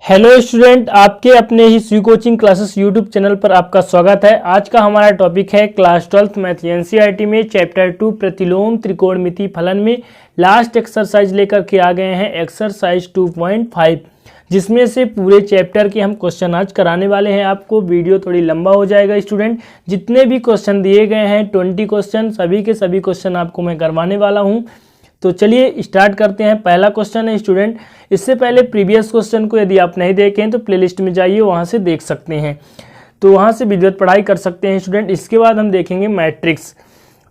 Hello student, आपके अपने ही सी coaching classes YouTube channel पर आपका स्वागत है। आज का हमारा टॉपिक है क्लास 12th मैथ एनसीईआरटी में चैप्टर 2 प्रतिलोम त्रिकोणमिति फलन में लास्ट एक्सरसाइज लेकर के आ गए हैं एक्सरसाइज 2.5, जिसमें से पूरे चैप्टर के हम क्वेश्चन आज कराने वाले हैं। आपको वीडियो थोड़ी लंबा हो जाएगा स्टूडेंट। जितने भी क्वेश्चन दिए गए हैं 20 क्वेश्चन, सभी के सभी क्वेश्चन आपको मैं करवाने वाला हूँ। तो चलिए स्टार्ट करते हैं। पहला क्वेश्चन है स्टूडेंट, इससे पहले प्रीवियस क्वेश्चन को यदि आप नहीं देखें तो प्लेलिस्ट में जाइए, वहाँ से देख सकते हैं, तो वहाँ से विधिवत पढ़ाई कर सकते हैं स्टूडेंट। इसके बाद हम देखेंगे मैट्रिक्स।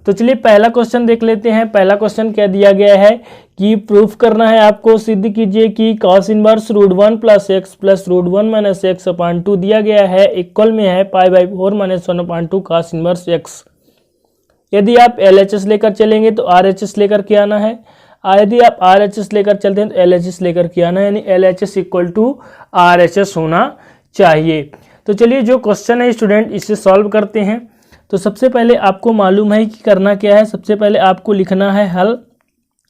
तो चलिए पहला क्वेश्चन देख लेते हैं। पहला क्वेश्चन क्या दिया गया है कि प्रूफ करना है आपको, सिद्ध कीजिए कि cos इनवर्स √1 + x + √1 - x/2 दिया गया है, इक्वल में है π/4 - 1/2 cos इनवर्स x। यदि आप LHS लेकर चलेंगे तो RHS लेकर के आना है, यदि आप RHS लेकर चलते हैं तो LHS लेकर के आना है, यानी LHS = RHS होना चाहिए। तो चलिए जो क्वेश्चन है स्टूडेंट इसे सॉल्व करते हैं। तो सबसे पहले आपको मालूम है कि करना क्या है। सबसे पहले आपको लिखना है हल।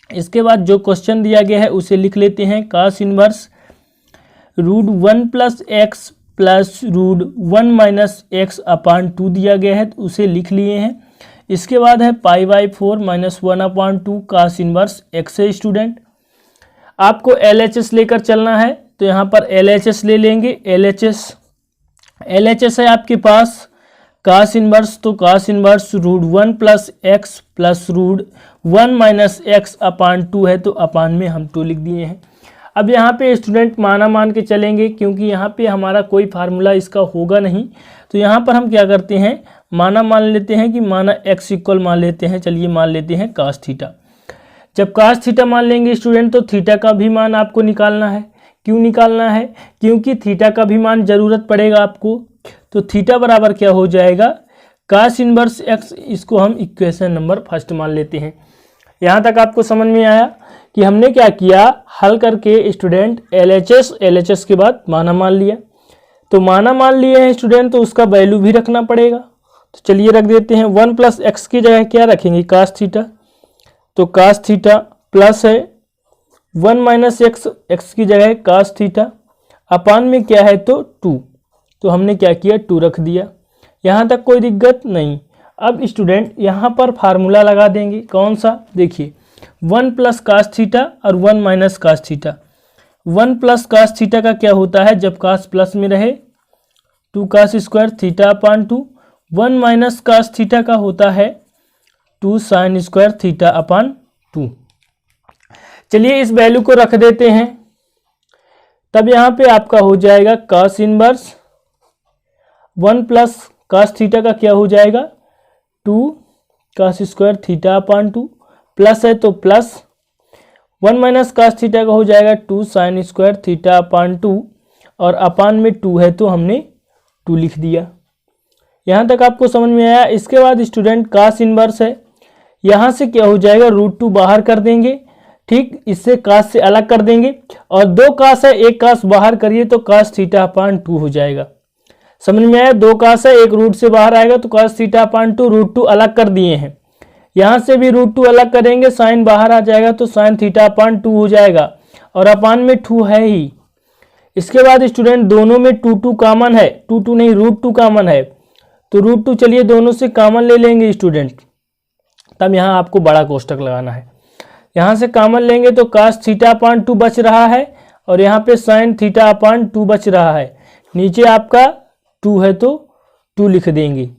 इसके बाद जो क्वेश्चन दिया गया है उसे लिख लेते हैं। cos इनवर्स √1 + x + √1 - x/2 दिया गया है, तो उसे लिख लिए हैं। इसके बाद है π/4 - 1/2 cos इनवर्स x है स्टूडेंट। आपको LHS लेकर चलना है, तो यहाँ पर LHS ले लेंगे। LHS है आपके पास cos इनवर्स, तो cos इनवर्स √1 + x + √1 - x/2 है, तो अपान में हम 2 लिख दिए हैं। अब यहाँ पे स्टूडेंट माना मान के चलेंगे, क्योंकि यहाँ पे हमारा कोई फार्मूला इसका होगा नहीं, तो यहाँ पर हम क्या करते हैं, माना मान लेते हैं कि माना x इक्वल मान लेते हैं। चलिए मान लेते हैं cos थीटा। जब cos थीटा मान लेंगे स्टूडेंट तो थीटा का भी मान आपको निकालना है। क्यों निकालना है? क्योंकि थीटा का भी मान जरूरत पड़ेगा आपको। तो थीटा बराबर क्या हो जाएगा, cos इनवर्स x। इसको हम इक्वेशन नंबर फर्स्ट मान लेते हैं। यहाँ तक आपको समझ में आया कि हमने क्या किया, हल करके स्टूडेंट LHS के बाद माना मान लिया। तो माना मान लिए हैं स्टूडेंट, तो उसका वैल्यू भी रखना पड़ेगा। तो चलिए रख देते हैं। 1 + x की जगह क्या रखेंगे, cos थीटा। तो cos थीटा प्लस है 1 - x की जगह cos थीटा, अपान में क्या है तो 2। तो हमने क्या किया, 2 रख दिया। यहाँ तक कोई दिक्कत नहीं। अब स्टूडेंट यहाँ पर फार्मूला लगा देंगे। कौन सा, देखिए 1 + cos थीटा और 1 - cos थीटा। 1 + cos थीटा का क्या होता है, जब cos प्लस में रहे 2 cos² θ/2। 1 - cos थीटा का होता है 2 sin² θ/2। चलिए इस वैल्यू को रख देते हैं। तब यहाँ पे आपका हो जाएगा cos इनवर्स 1 + cos थीटा का क्या हो जाएगा 2 cos² θ/2, प्लस है तो प्लस 1 - cos थीटा का हो जाएगा 2 sin² θ/2, और अपान में 2 है तो हमने 2 लिख दिया। यहाँ तक आपको समझ में आया। इसके बाद स्टूडेंट cos इनवर्स है, यहाँ से क्या हो जाएगा √2 बाहर कर देंगे, ठीक, इससे cos से अलग कर देंगे, और 2 cos है, एक cos बाहर करिए तो cos θ/2 हो जाएगा। समझ में आया, 2 cos है, एक रूट से बाहर आएगा तो cos θ/2, √2 अलग कर दिए हैं। यहाँ से भी √2 अलग करेंगे, साइन बाहर आ जाएगा तो sin θ/2 हो जाएगा, और अपान में 2 है ही। इसके बाद स्टूडेंट दोनों में 2 कॉमन है, 2 नहीं √2 कॉमन है, तो √2 चलिए दोनों से कॉमन ले लेंगे स्टूडेंट। तब यहाँ आपको बड़ा कोष्टक लगाना है। यहाँ से कॉमन लेंगे तो cos θ/2 बच रहा है, और यहाँ पे sin θ/2 बच रहा है। नीचे आपका 2 है तो 2 लिख देंगे।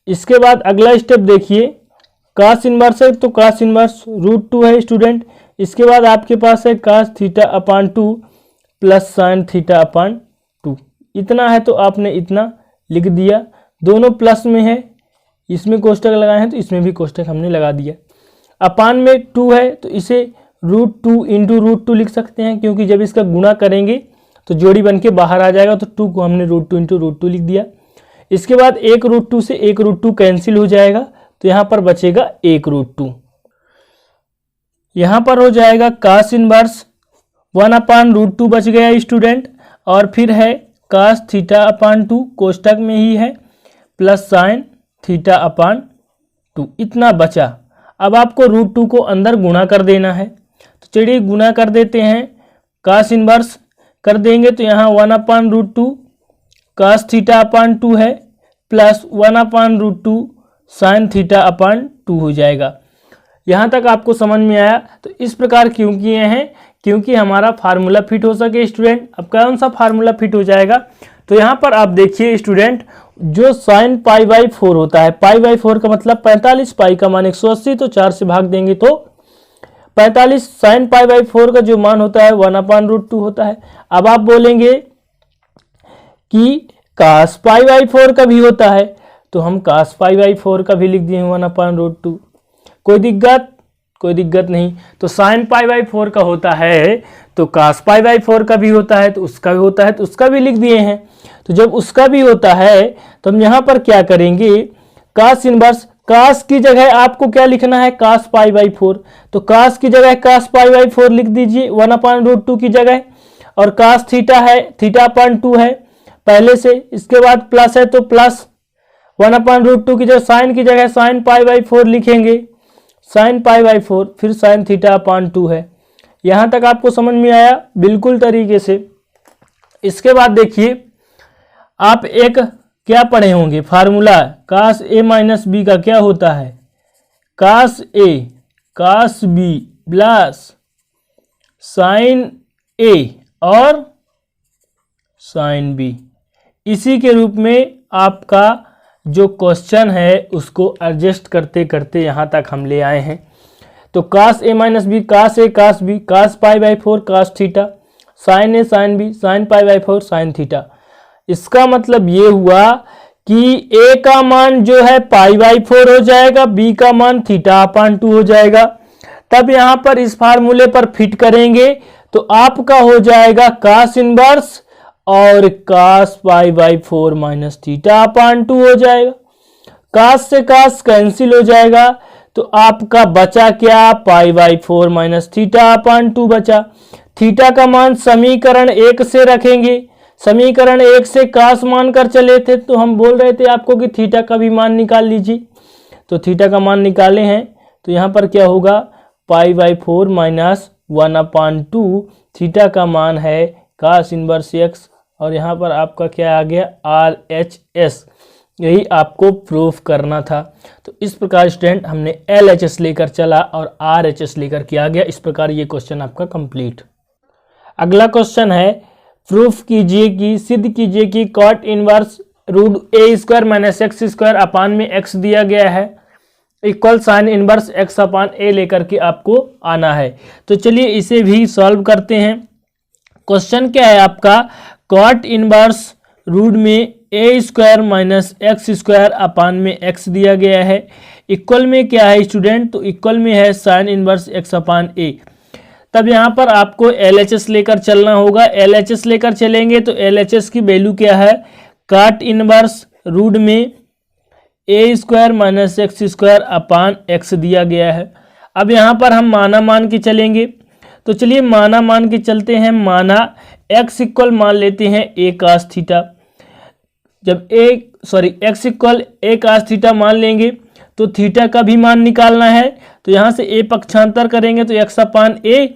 इसके बाद अगला स्टेप देखिए, cos इनवर्स है तो cos इनवर्स √2 है स्टूडेंट। इसके बाद आपके पास है cos θ/2 प्लस sin θ/2। इतना है तो आपने इतना लिख दिया। दोनों प्लस में है, इसमें कोष्टक लगाए हैं तो इसमें भी कोष्टक हमने लगा दिया। अपान में 2 है तो इसे √2 × √2 लिख सकते हैं, क्योंकि जब इसका गुणा करेंगे तो जोड़ी बन के बाहर आ जाएगा, तो 2 को हमने √2 × √2 लिख दिया। इसके बाद एक √2 से एक √2 कैंसिल हो जाएगा, तो यहाँ पर बचेगा एक √2। यहाँ पर हो जाएगा cos इनवर्स 1/√2 बच गया स्टूडेंट, और फिर है cos θ/2 कोष्टक में ही है, प्लस sin θ/2, इतना बचा। अब आपको √2 को अंदर गुणा कर देना है, तो चलिए गुणा कर देते हैं। cos इनवर्स कर देंगे तो यहाँ 1/√2 cos θ/2 है प्लस 1/√2 sin θ/2 हो जाएगा। यहाँ तक आपको समझ में आया? तो इस प्रकार क्यों किए हैं? क्योंकि हमारा फार्मूला फिट हो सके स्टूडेंट। अब कौन सा फार्मूला फिट हो जाएगा? तो यहाँ पर आप देखिए स्टूडेंट, जो sin π/4 होता है, π/4 का मतलब 45, पाई का मान 180, तो 4 से भाग देंगे तो 45, sin π/4 का जो मान होता है 1/√2 होता है। अब आप बोलेंगे कि cos π/4 का भी होता है, तो हम cos π/4 का भी लिख दिए 1/√2। कोई दिक्कत नहीं। तो sin π/4 का होता है तो cos π/4 का भी होता है, तो उसका भी होता है तो उसका भी लिख दिए हैं। तो जब उसका भी होता है तो हम यहाँ पर क्या करेंगे, cos इनवर्स, cos की जगह आपको क्या लिखना है, cos π/4, तो cos की जगह cos π/4 लिख दीजिए 1/√2 की जगह, और cos थीटा है, θ/2 है पहले से, इसके बाद प्लस है तो प्लस 1/√2 की जगह sin की जगह sin π/4 लिखेंगे, sin π/4, फिर sin θ/2 है। यहाँ तक आपको समझ में आया? बिल्कुल तरीके से। इसके बाद देखिए, आप एक क्या पढ़े होंगे formula, cos a minus B का क्या होता है, cos a cos b plus sin a और sin b। इसी के रूप में आपका जो क्वेश्चन है उसको एडजस्ट करते करते यहाँ तक हम ले आए हैं। तो cos a minus B, cos a cos b, cos π/4 cos theta, sin a sin b, sin π/4 sin theta. इसका मतलब ये हुआ कि a का मान जो है π/4 हो जाएगा, b का मान θ/2 हो जाएगा। तब यहाँ पर इस फार्मूले पर फिट करेंगे तो आपका हो जाएगा cos इनवर्स और cos π/4 माइनस θ/2 हो जाएगा। cos से cos कैंसिल हो जाएगा तो आपका बचा क्या, π/4 माइनस θ/2 बचा। थीटा का मान समीकरण 1 से रखेंगे, समीकरण 1 से cos मानकर चले थे, तो हम बोल रहे थे आपको कि थीटा का भी मान निकाल लीजिए। तो थीटा का मान निकाले हैं तो यहाँ पर क्या होगा, π/4 माइनस 1/2, थीटा का मान है cos इनवर्स x, और यहाँ पर आपका क्या आ गया, RHS। यही आपको प्रूफ करना था। तो इस प्रकार स्टूडेंट हमने LHS लेकर चला और RHS लेकर किया गया। इस प्रकार ये क्वेश्चन आपका कंप्लीट। अगला क्वेश्चन है, प्रूफ कीजिए कि, सिद्ध कीजिए कि cot inverse √a² minus x² अपान में x दिया गया है इक्वल साइन इनवर्स x/a लेकर के आपको आना है। तो चलिए इसे भी सॉल्व करते हैं। क्वेश्चन क्या है आपका, cot इनवर्स रूट में a² माइनस x² अपान में x दिया गया है, इक्वल में क्या है स्टूडेंट, तो इक्वल में है साइन इनवर्स x/a। तब यहाँ पर आपको LHS लेकर चलना होगा। LHS लेकर चलेंगे तो LHS की वैल्यू क्या है, cot इनवर्स रूट में a² माइनस x² अपान x दिया गया है। अब यहाँ पर हम माना मान के चलेंगे, तो चलिए माना मान के चलते हैं। माना x इक्वल मान लेते हैं a cos थीटा। जब x equal a cos theta मान लेंगे तो थीटा का भी मान निकालना है, तो यहाँ से a पक्षांतर करेंगे तो x/a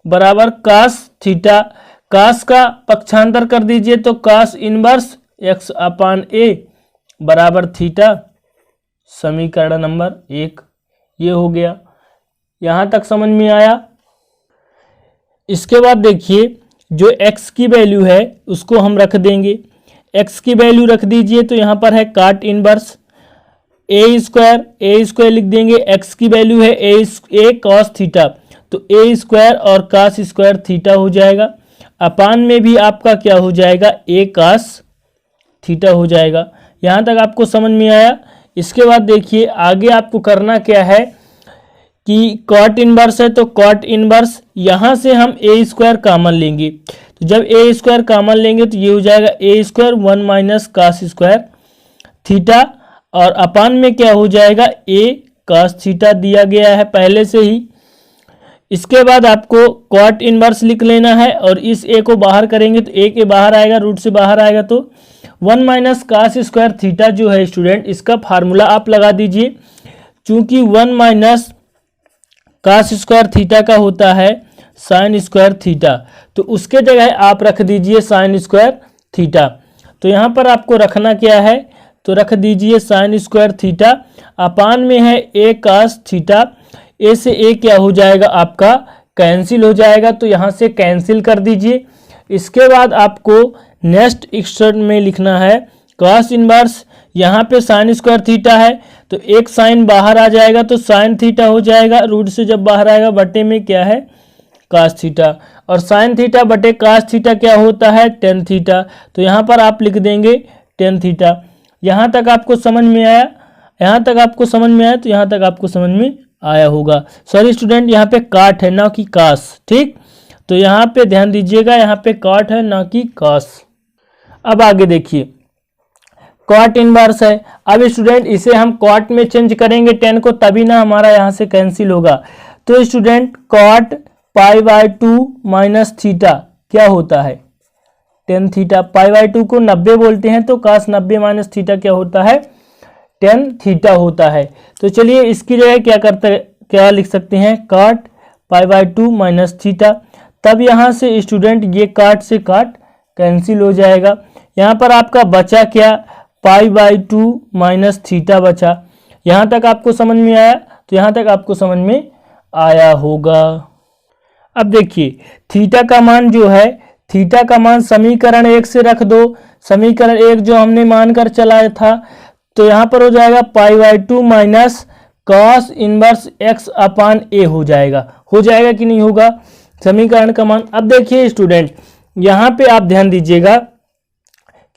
बराबर cos थीटा, cos का पक्षांतर कर दीजिए तो cos इनवर्स x/a बराबर थीटा। समीकरण नंबर 1 ये हो गया। यहाँ तक समझ में आया? इसके बाद देखिए, जो x की वैल्यू है उसको हम रख देंगे। x की वैल्यू रख दीजिए तो यहाँ पर है cot इनवर्स a² लिख देंगे। x की वैल्यू है a cos थीटा, तो a² और cos² थीटा हो जाएगा। अपान में भी आपका क्या हो जाएगा, a cos थीटा हो जाएगा। यहाँ तक आपको समझ में आया? इसके बाद देखिए आगे आपको करना क्या है कि cot इनवर्स है तो cot इनवर्स यहाँ से हम a² कॉमन लेंगे, तो जब a² कॉमन लेंगे तो ये हो जाएगा a² 1 माइनस cos² थीटा, और अपान में क्या हो जाएगा, a cos थीटा दिया गया है पहले से ही। इसके बाद आपको cot इनवर्स लिख लेना है और इस a को बाहर करेंगे तो a के बाहर आएगा, रूट से बाहर आएगा तो 1 माइनस cos² थीटा जो है स्टूडेंट, इसका फार्मूला आप लगा दीजिए। चूंकि 1 माइनस cos² थीटा का होता है साइन स्क्वायर थीटा, तो उसके जगह आप रख दीजिए साइन स्क्वायर थीटा। तो यहाँ पर आपको रखना क्या है, तो रख दीजिए साइन स्क्वायर थीटा, अपान में है ए कास थीटा। ए से ए क्या हो जाएगा आपका, कैंसिल हो जाएगा, तो यहाँ से कैंसिल कर दीजिए। इसके बाद आपको नेक्स्ट एक्सटेंड में लिखना है कॉस इनवर्स, यहाँ पे साइन स्क्वायर थीटा है तो एक साइन बाहर आ जाएगा तो साइन थीटा हो जाएगा, रूट से जब बाहर आएगा बटे में क्या है कास थीटा, और साइन थीटा बटे कास थीटा क्या होता है टेन थीटा, तो यहाँ पर आप लिख देंगे टेन थीटा। यहाँ तक आपको समझ में आया, यहाँ तक आपको समझ में आया, तो यहाँ तक आपको समझ में आया होगा। सॉरी स्टूडेंट, यहाँ पे काट है ना कि कास, ठीक, तो यहाँ पे ध्यान दीजिएगा, यहाँ पे काट है ना कि कास। अब आगे देखिए कॉट इनवर्स है। अब स्टूडेंट इसे हम कॉट में चेंज करेंगे टेन को, तभी ना हमारा यहाँ से कैंसिल होगा। तो student cot pi by 2 minus theta क्या होता है टेन थीटा, पाई बाय 2 को 90 बोलते हैं, तो कास 90 माइनस थीटा क्या होता है टेन थीटा होता है। तो चलिए इसकी जगह क्या लिख सकते हैं cot pi by 2 minus theta. तब यहाँ से स्टूडेंट ये काट से काट कैंसिल हो जाएगा। यहाँ पर आपका बचा क्या पाई बाय 2 माइनस थीटा बचा। यहाँ तक आपको समझ में आया, तो यहाँ तक आपको समझ में आया होगा। अब देखिए थीटा का मान जो है, थीटा का मान समीकरण 1 से रख दो, समीकरण 1 जो हमने मानकर चलाया था, तो यहाँ पर हो जाएगा pi by 2 minus cos inverse x upon a हो जाएगा कि नहीं होगा समीकरण का मान। अब देखिए स्टूडेंट यहाँ पे आप ध्यान दीजिएगा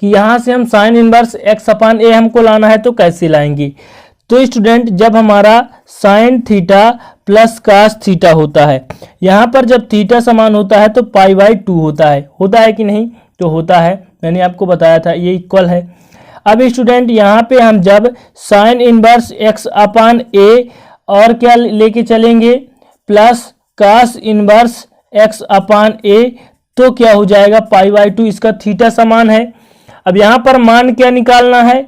कि यहाँ से हम साइन इनवर्स एक्स अपान ए हमको लाना है, तो कैसे लाएंगे। तो स्टूडेंट जब हमारा sine theta plus cos theta होता है, यहाँ पर जब थीटा समान होता है तो पाई बाय 2 होता है कि नहीं, तो होता है, मैंने आपको बताया था ये इक्वल है। अब स्टूडेंट यहाँ पे हम जब साइन इनवर्स एक्स अपान ए और क्या लेके चलेंगे plus cos inverse x upon ए, तो क्या हो जाएगा पाई बाय 2, इसका थीटा समान है। अब यहाँ पर मान क्या निकालना है,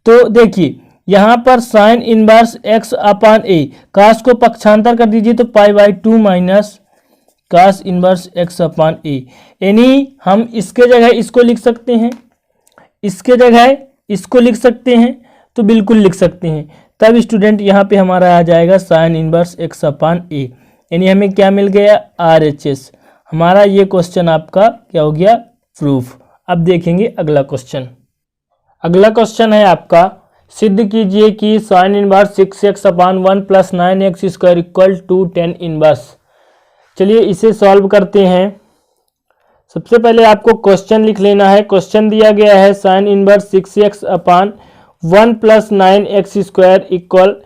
तो देखिए यहाँ पर sine inverse x upon a, cos को पक्षांतर कर दीजिए तो pi by 2 minus cos inverse x upon a, यानी हम इसके जगह इसको लिख सकते हैं, इसके जगह इसको लिख सकते हैं, तो बिल्कुल लिख सकते हैं। तब स्टूडेंट यहाँ पे हमारा आ जाएगा sign inverse x upon a, यानी हमें क्या मिल गया RHS। हमारा ये क्वेश्चन आपका क्या हो गया प्रूफ। अब देखेंगे अगला क्वेश्चन। अगला क्वेश्चन है आपका सिद्ध कीजिए कि sine inverse 6x upon 1 plus 9x square equal to 10 inverse. चलिए इसे सॉल्व करते हैं। सबसे पहले आपको क्वेश्चन लिख लेना है। क्वेश्चन दिया गया है sine inverse 6x upon 1 plus 9x square equal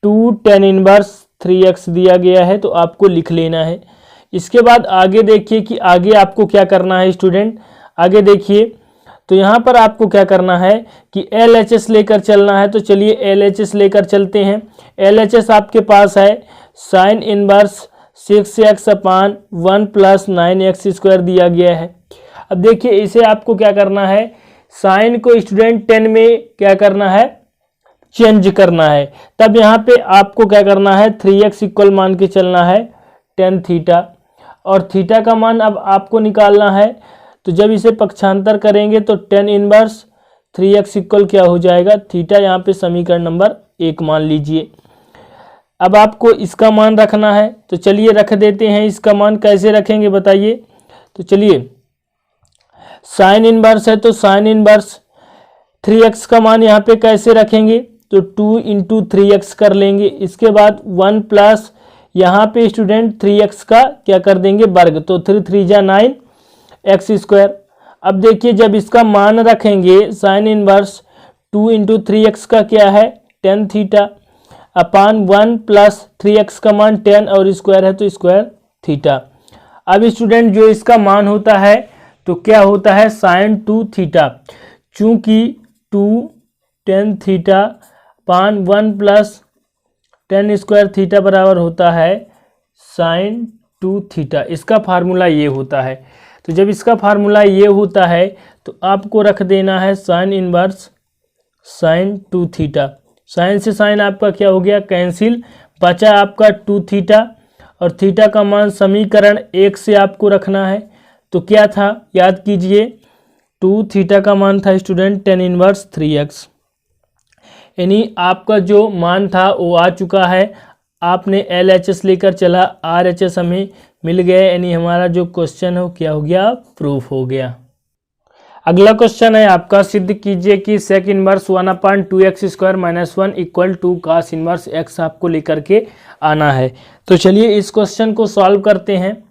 to 10 inverse 3x दिया गया है, तो आपको लिख लेना है। इसके बाद आगे देखिए कि आगे आपको क्या करना है स्टूडेंट। आगे देखिए तो यहाँ पर आपको क्या करना है कि LHS लेकर चलना है, तो चलिए LHS लेकर चलते हैं। LHS आपके पास है sine inverse 6x upon 1 plus 9x square दिया गया है। अब देखिए इसे आपको क्या करना है, साइन को स्टूडेंट 10 में क्या करना है चेंज करना है। तब यहाँ पे आपको क्या करना है 3x इक्वल मान के चलना है 10 थीटा, और थीटा का मान अब आपको निकालना है। तो जब इसे पक्षांतर करेंगे तो 10 इनवर्स 3x इक्वल क्या हो जाएगा थीटा, यहाँ पे समीकरण नंबर 1 मान लीजिए। अब आपको इसका मान रखना है, तो चलिए रख देते हैं। इसका मान कैसे रखेंगे बताइए। तो चलिए साइन इनवर्स है तो साइन इनवर्स 3x का मान यहाँ पे कैसे रखेंगे, तो 2 इंटू 3x कर लेंगे। इसके बाद 1 प्लस यहाँ पे स्टूडेंट 3x का क्या कर देंगे वर्ग, तो 3 3 जा 9 एक्स स्क्वायर। अब देखिए जब इसका मान रखेंगे साइन इनवर्स 2 इंटू 3x का क्या है 10 थीटा अपान 1 प्लस 3x का मान 10 और स्क्वायर है तो स्क्वायर थीटा। अब स्टूडेंट जो इसका मान होता है तो क्या होता है साइन 2 थीटा, चूंकि 2 10 theta upon 1 plus 10 square theta बराबर होता है साइन 2 थीटा। इसका फार्मूला ये होता है। तो जब इसका फार्मूला ये होता है तो आपको रख देना है sine inverse sine 2 theta. Sine से साइन आपका क्या हो गया कैंसिल, बचा आपका 2 थीटा और थीटा का मान समीकरण 1 से आपको रखना है। तो क्या था याद कीजिए, 2 थीटा का मान था स्टूडेंट tan इनवर्स 3x, यानी आपका जो मान था वो आ चुका है। आपने LHS लेकर चला, RHS हमें मिल गया, यानी हमारा जो क्वेश्चन है वो क्या हो गया, प्रूफ हो गया। अगला क्वेश्चन है आपका, सिद्ध कीजिए कि sec inverse 1/2x² - 1 equal to cos inverse x आपको लेकर के आना है। तो चलिए इस क्वेश्चन को सॉल्व करते हैं।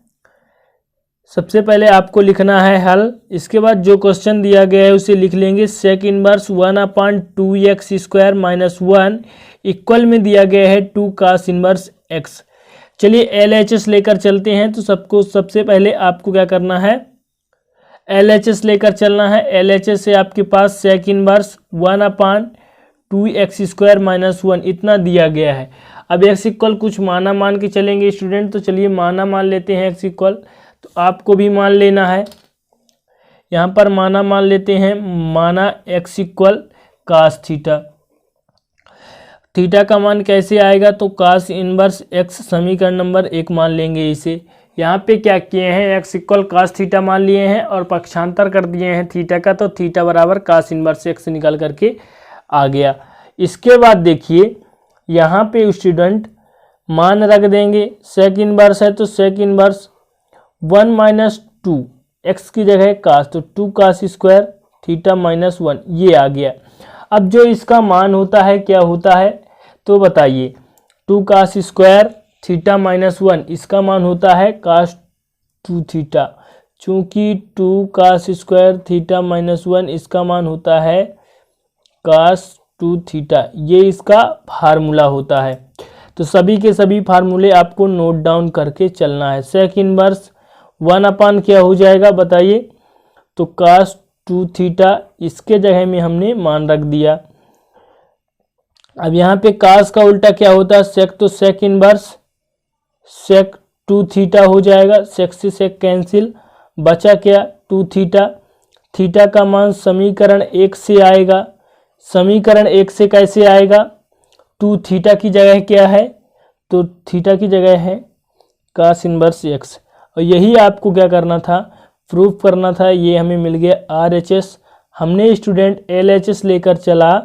सबसे पहले आपको लिखना है हल, इसके बाद जो क्वेश्चन दिया गया है उसे लिख लेंगे। सेक इनवर्स 1/2x² - 1 इक्वल में दिया गया है 2 cos इनवर्स x। चलिए LHS लेकर चलते हैं। तो सबसे पहले आपको क्या करना है, LHS लेकर चलना है। LHS से आपके पास सेक इनवर्स 1/2x² - 1 इतना दिया गया है। अब x इक्वल कुछ माना मान के चलेंगे स्टूडेंट, तो चलिए माना मान लेते हैं x इक्वल। तो आपको भी मान लेना है, यहाँ पर माना मान लेते हैं, माना x equal cos theta. Theta का मान कैसे आएगा, तो cos इनवर्स x समीकरण नंबर 1 मान लेंगे इसे। यहाँ पे क्या किए हैं, x इक्वल cos थीटा मान लिए हैं और पक्षांतर कर दिए हैं थीटा का, तो थीटा बराबर cos इनवर्स x निकल करके आ गया। इसके बाद देखिए यहाँ पे स्टूडेंट मान रख देंगे, सेक इनवर्स है तो सेक इनवर्स 1 - 2 x की जगह cos, तो 2 cos² थीटा -1 ये आ गया। अब जो इसका मान होता है क्या होता है, तो बताइए, 2 cos² थीटा -1 इसका मान होता है cos 2 थीटा, चूँकि 2 cos² थीटा -1 इसका मान होता है cos 2 थीटा, ये इसका फार्मूला होता है। तो सभी के सभी फार्मूले आपको नोट डाउन करके चलना है। सेक इनवर्स 1 क्या हो जाएगा बताइए, तो cos 2 थीटा इसके जगह में हमने मान रख दिया। अब यहाँ पे cos का उल्टा क्या होता है, सेक, तो सेक इनवर्स सेक 2 थीटा हो जाएगा, सेक से सेक कैंसिल, बचा क्या 2 थीटा। थीटा का मान समीकरण 1 से आएगा। समीकरण 1 से कैसे आएगा, 2 थीटा की जगह क्या है, तो थीटा की जगह है cos इनवर्स x। और यही आपको क्या करना था, प्रूफ करना था। ये हमें मिल गया RHS, हमने स्टूडेंट LHS लेकर चला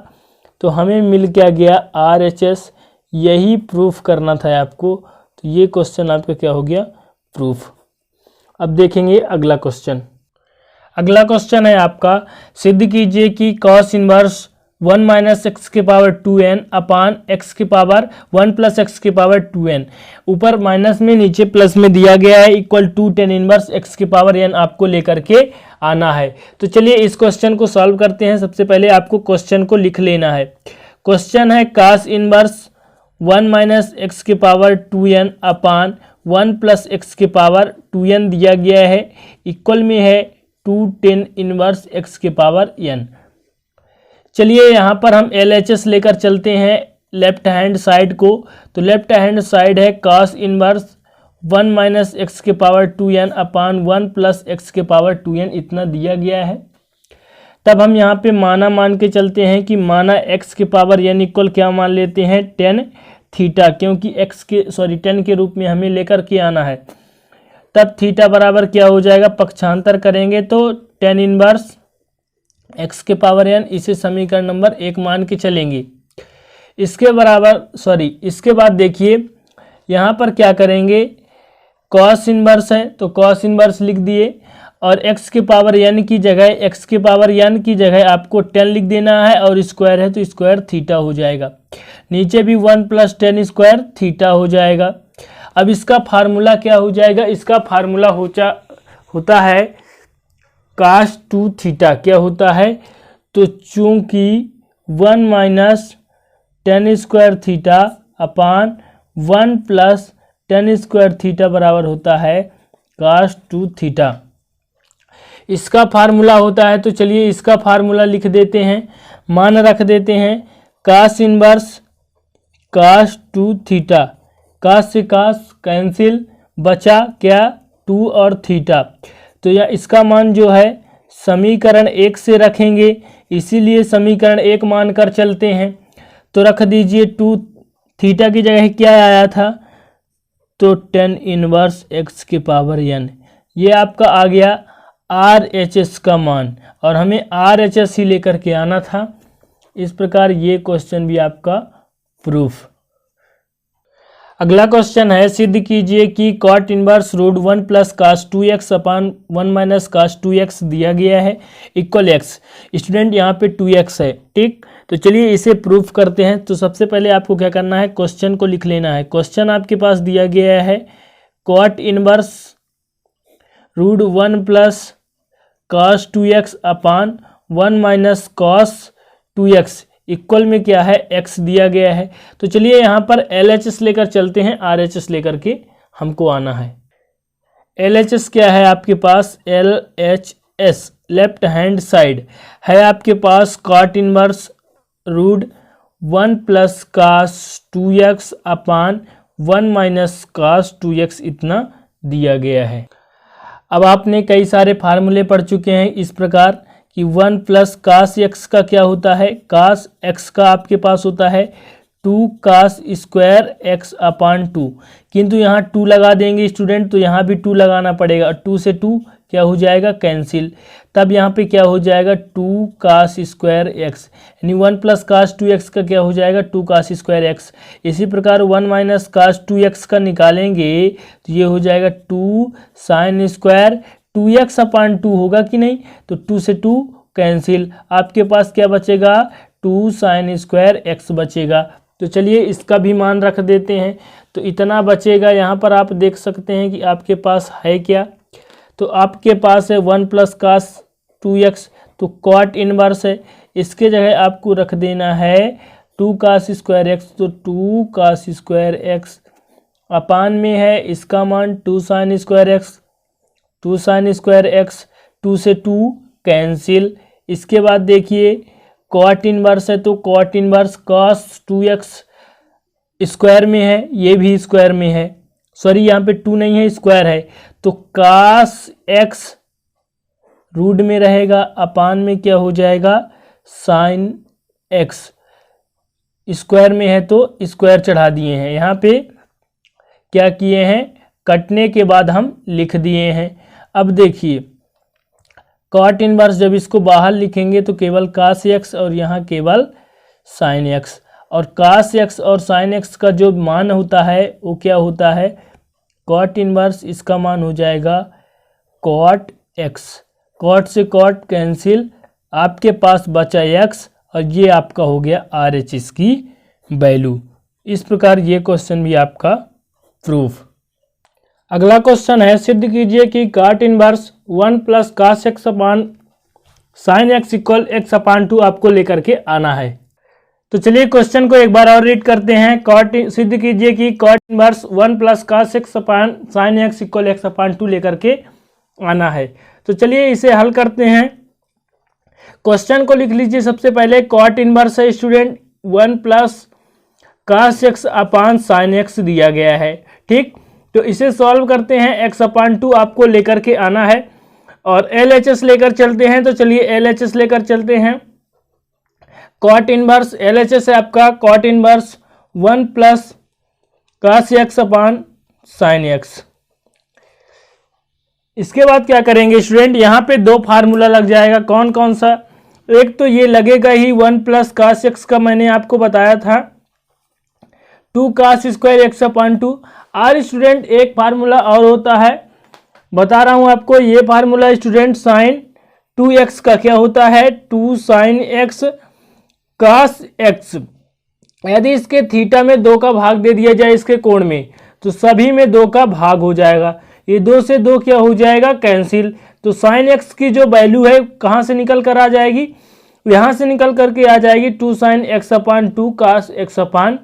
तो हमें मिल क्या गया RHS, यही प्रूफ करना था आपको। तो ये क्वेश्चन आपका क्या हो गया, प्रूफ। अब देखेंगे अगला क्वेश्चन। अगला क्वेश्चन है आपका, सिद्ध कीजिए कि cos इनवर्स 1 - x के पावर 2n अपान x के पावर 1 + x के पावर 2n, ऊपर माइनस में नीचे प्लस में दिया गया है, equal to tan inverse x के पावर n आपको लेकर के आना है। तो चलिए इस क्वेश्चन को सॉल्व करते हैं। सबसे पहले आपको क्वेश्चन को लिख लेना है। क्वेश्चन है cos इनवर्स 1 - x के पावर 2n अपान 1 + x के पावर 2n दिया गया है, इक्वल में है 2 tan इनवर्स x के पावर n। चलिए यहाँ पर हम LHS लेकर चलते हैं लेफ्ट हैंड साइड को। तो लेफ्ट हैंड साइड है cos इनवर्स 1 - x के पावर 2n अपान 1 + x के पावर 2n इतना दिया गया है। तब हम यहाँ पे माना मान के चलते हैं कि माना x के पावर n इक्वल क्या मान लेते हैं, tan थीटा, क्योंकि tan के रूप में हमें लेकर के आना है। तब थीटा बराबर क्या हो जाएगा, पक्षांतर करेंगे तो tan इनवर्स x के पावर n, इसे समीकरण नंबर 1 मान के चलेंगे। इसके बाद देखिए यहाँ पर क्या करेंगे, cos इनवर्स है तो cos इनवर्स लिख दिए, और x के पावर n की जगह आपको tan लिख देना है, और स्क्वायर है तो स्क्वायर थीटा हो जाएगा। नीचे भी 1 + tan स्क्वायर थीटा हो जाएगा। अब इसका फार्मूला क्या हो जाएगा, इसका फार्मूला होता है cos 2 थीटा। क्या होता है, तो चूंकि 1 - tan square theta upon 1 + tan square theta बराबर होता है cos 2 थीटा। इसका फार्मूला होता है, तो चलिए इसका फार्मूला लिख देते हैं, मान रख देते हैं cos inverse cos 2 theta, cos से cos कैंसिल, बचा क्या 2 और थीटा। तो यह इसका मान जो है समीकरण 1 से रखेंगे, इसीलिए समीकरण 1 मान कर चलते हैं। तो रख दीजिए 2 थीटा की जगह क्या आया था, तो टेन इनवर्स एक्स की पावर n, ये आपका आ गया RHS का मान, और हमें RHS ही लेकर के आना था। इस प्रकार ये क्वेश्चन भी आपका प्रूफ। अगला क्वेश्चन है, सिद्ध कीजिए कि cot inverse root 1 plus cos 2x upon 1 minus cos 2x दिया गया है इक्वल x। स्टूडेंट यहाँ पे 2x है, ठीक। तो चलिए इसे प्रूफ करते हैं। तो सबसे पहले आपको क्या करना है, क्वेश्चन को लिख लेना है। क्वेश्चन आपके पास दिया गया है cot inverse root 1 plus cos 2x upon 1 minus cos 2x equal में क्या है, x दिया गया है। तो चलिए यहाँ पर LHS लेकर चलते हैं, RHS लेकर के हमको आना है। LHS क्या है आपके पास, LHS लेफ्ट हैंड साइड है आपके पास cot inverse root 1 plus cos 2x upon 1 minus cos 2x इतना दिया गया है। अब आपने कई सारे फार्मूले पढ़ चुके हैं इस प्रकार कि 1 प्लस कास एक्स का क्या होता है, कास एक्स का आपके पास होता है 2 कास स्क्वायर एक्स अपान 2, किंतु यहाँ 2 लगा देंगे स्टूडेंट, तो यहाँ भी 2 लगाना पड़ेगा, और 2 से 2 क्या हो जाएगा, कैंसिल। तब यहाँ पे क्या हो जाएगा, 2 कास स्क्वायर एक्स, यानी 1 प्लस कास 2x का क्या हो जाएगा, 2 कास स्क्वायर एक्स। इसी प्रकार 1 माइनस कास 2x का निकालेंगे तो ये हो जाएगा 2 साइन स्क्वायर 2x अपान 2 होगा कि नहीं, तो 2 से 2 कैंसिल, आपके पास क्या बचेगा, 2 साइन स्क्वायर एक्स बचेगा। तो चलिए इसका भी मान रख देते हैं, तो इतना बचेगा। यहाँ पर आप देख सकते हैं कि आपके पास है क्या, तो आपके पास है 1 प्लस कास 2x, तो कॉट इनवर्स है, इसके जगह आपको रख देना है 2 कास स्क्वायर एक्स, तो 2 कास स्क्वायर एक्स अपान में है इसका मान 2 sine square x, 2 sine square x, 2 से 2 कैंसिल। इसके बाद देखिए कॉट इनवर्स है, तो cot inverse cos 2x square में है, ये भी स्क्वायर में है, सॉरी यहाँ पे 2 नहीं है, स्क्वायर है, तो कास x रूट में रहेगा, अपान में क्या हो जाएगा, साइन x, स्क्वायर में है तो स्क्वायर चढ़ा दिए हैं, यहाँ पे क्या किए हैं, कटने के बाद हम लिख दिए हैं। अब देखिए कॉट इनवर्स जब इसको बाहर लिखेंगे तो केवल कास x और यहाँ केवल साइन x, और कास x और साइन x का जो मान होता है वो क्या होता है, कॉट इनवर्स, इसका मान हो जाएगा कॉट x, कॉट से कॉट कैंसिल, आपके पास बचा x, और ये आपका हो गया RHS की वैल्यू। इस प्रकार ये क्वेश्चन भी आपका प्रूफ। अगला क्वेश्चन है, सिद्ध कीजिए कि cot inverse 1 plus cos x upon sine x equal x upon 2 आपको लेकर के आना है। तो चलिए क्वेश्चन को एक बार और रीड करते हैं। कॉट सिद्ध कीजिए कि cot inverse 1 plus cos x upon sine x equal x upon 2 लेकर के आना है। तो चलिए इसे हल करते हैं। क्वेश्चन को लिख लीजिए। सबसे पहले कॉट इनवर्स है student 1 plus cos x upon sine x दिया गया है, ठीक। तो इसे सॉल्व करते हैं, एक्स अपान 2 आपको लेकर के आना है, और LHS लेकर चलते हैं। तो चलिए LHS लेकर चलते हैं। कॉट इनवर्स LHS है आपका cot inverse 1 plus cos x upon sine x. इसके बाद क्या करेंगे स्टूडेंट, यहाँ पे 2 फार्मूला लग जाएगा। कौन कौन सा, एक तो ये लगेगा ही 1 प्लस कास एक्स का मैंने आपको बताया था 2 कास स्क्वायर एक्स अपान 2। और स्टूडेंट एक फार्मूला और होता है, बता रहा हूं आपको, ये फार्मूला स्टूडेंट साइन 2x का क्या होता है, 2 साइन एक्स कास एक्स। यदि इसके थीटा में 2 का भाग दे दिया जाए इसके कोण में, तो सभी में 2 का भाग हो जाएगा। ये 2 से 2 क्या हो जाएगा, कैंसिल। तो साइन एक्स की जो वैल्यू है कहाँ से निकल कर आ जाएगी, यहाँ से निकल करके आ जाएगी 2 साइन एक्स अपान 2 कास एक्स अपान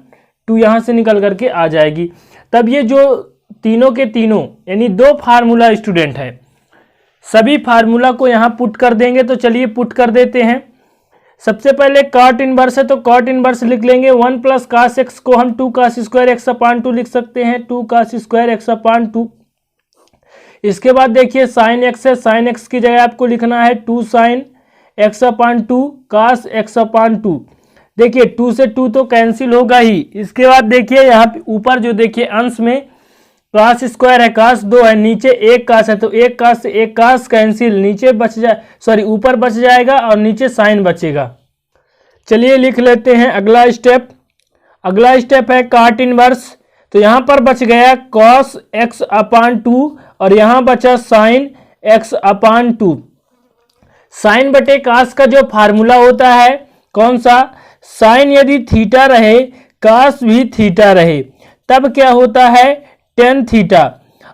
2, यहाँ से निकल करके आ जाएगी। तब ये जो तीनों के तीनों यानी 2 फार्मूला स्टूडेंट है, सभी फार्मूला को यहाँ पुट कर देंगे। तो चलिए पुट कर देते हैं। सबसे पहले कॉट इनवर्स है, तो कॉट इनवर्स लिख लेंगे 1 प्लस कास एक्स को हम 2 कास स्क्वायर एक्स अपान 2 लिख सकते हैं, 2 कास स्क्वायर एक्स अपान 2। इसके बाद देखिए साइन एक्स है, साइन एक्स की जगह आपको लिखना है 2 साइन एक्स अपान 2 कास एक्स अपान 2। देखिए 2 से 2 तो कैंसिल होगा ही। इसके बाद देखिए यहाँ पे ऊपर जो देखिए अंश में कास स्क्वायर है, कास 2 है, नीचे एक कास है तो एक कास से एक कास कैंसिल, नीचे बच जाए सॉरी ऊपर बच जाएगा और नीचे साइन बचेगा। चलिए लिख लेते हैं अगला स्टेप। अगला स्टेप है काट इनवर्स, तो यहां पर बच गया कॉस एक्स अपान 2 और यहां बचा साइन एक्स अपान 2। साइन बटे कास का जो फार्मूला होता है कौन सा, साइन यदि थीटा रहे कास भी थीटा रहे तब क्या होता है टेन थीटा,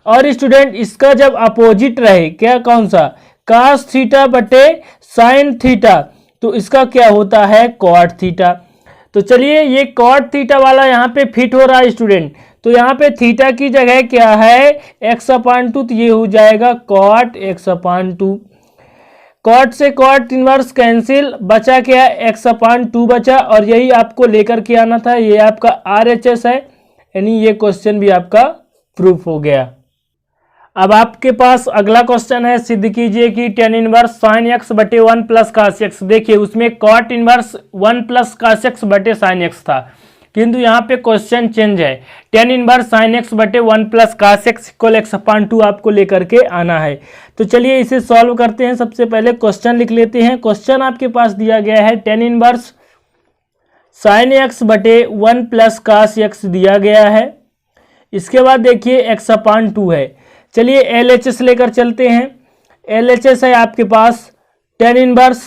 और स्टूडेंट इसका जब अपोजिट रहे क्या कौन सा, कास थीटा बटे साइन थीटा, तो इसका क्या होता है कॉट थीटा। तो चलिए ये कॉट थीटा वाला यहाँ पे फिट हो रहा है स्टूडेंट, तो यहाँ पे थीटा की जगह क्या है एक्स अपान 2, तो ये हो जाएगा कॉट एक्स अपान 2। कॉट से कॉट इनवर्स कैंसिल, बचा क्या एक्स अपान 2 बचा, और यही आपको लेकर के आना था। ये आपका RHS है, यानी ये क्वेश्चन भी आपका प्रूफ हो गया। अब आपके पास अगला क्वेश्चन है, सिद्ध कीजिए कि टेन इनवर्स साइन एक्स बटे 1 प्लस कास एक्स। देखिए उसमें cot inverse 1 plus cos x बटे साइन एक्स था, किंतु यहाँ पे क्वेश्चन चेंज है, टेन इनवर्स साइन एक्स बटे 1 plus cos x equal x upon 2 आपको लेकर के आना है। तो चलिए इसे सॉल्व करते हैं। सबसे पहले क्वेश्चन लिख लेते हैं। क्वेश्चन आपके पास दिया गया है टेन इनवर्स साइन एक्स बटे 1 प्लस कास एक्स दिया गया है। इसके बाद देखिए एक्स अपान 2 है। चलिए LHS लेकर चलते हैं। LHS है आपके पास टेन इनवर्स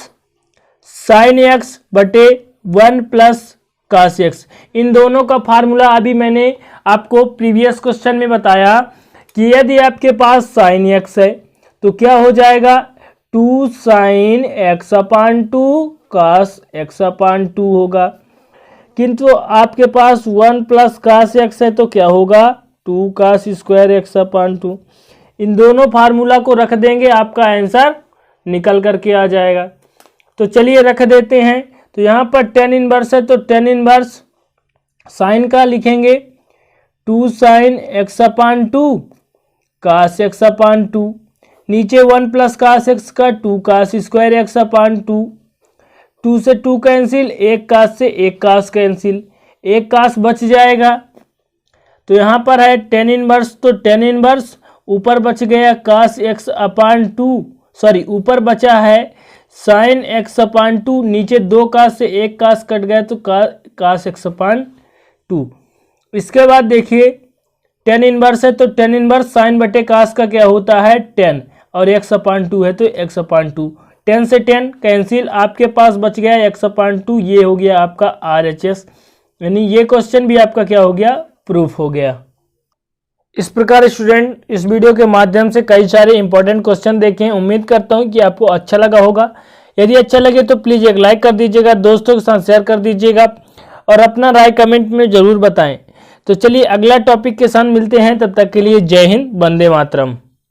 साइन एक्स बटे 1 प्लस कास एक्स। इन दोनों का फार्मूला अभी मैंने आपको प्रीवियस क्वेश्चन में बताया कि यदि आपके पास साइन एक्स है तो क्या हो जाएगा 2 साइन एक्स अपान 2 कास एक्स अपान 2 होगा, किंतु आपके पास 1 प्लस कास एक्स है तो क्या होगा 2 कास स्क्वायर एक्स अपान 2। इन दोनों फार्मूला को रख देंगे, आपका आंसर निकल करके आ जाएगा। तो चलिए रख देते हैं। तो यहाँ पर टेन इनवर्स है तो टेन इनवर्स साइन का लिखेंगे 2 साइन एक्स अपान 2 कास एक्स अपान 2, नीचे 1 प्लस कास एक्स का 2 कास स्क्वायर एक्स अपान 2, 2 से 2 कैंसिल, एक कास से एक कास कैंसिल, एक कास बच जाएगा। तो यहाँ पर है टेन इनवर्स, तो टेन इनवर्स ऊपर बच गया कास एक्स अपान 2 सॉरी ऊपर बचा है साइन एक्स अपान 2, नीचे 2 कास से एक कास कट गया तो कास एक्स अपान 2। इसके बाद देखिए टेन इनवर्स है तो टेन इनवर्स साइन बटे कास का क्या होता है 10 और एक्स अपान 2 है तो एक्स अपान 2, 10 से 10 कैंसिल, आपके पास बच गया एक्स अपान 2। ये हो गया आपका RHS, यानी ये क्वेश्चन भी आपका क्या हो गया प्रूफ हो गया। इस प्रकार स्टूडेंट इस वीडियो के माध्यम से कई सारे इंपॉर्टेंट क्वेश्चन देखें। उम्मीद करता हूं कि आपको अच्छा लगा होगा। यदि अच्छा लगे तो प्लीज़ एक लाइक कर दीजिएगा, दोस्तों के साथ शेयर कर दीजिएगा और अपना राय कमेंट में ज़रूर बताएं। तो चलिए अगला टॉपिक के साथ मिलते हैं, तब तक के लिए जय हिंद, वंदे मातरम।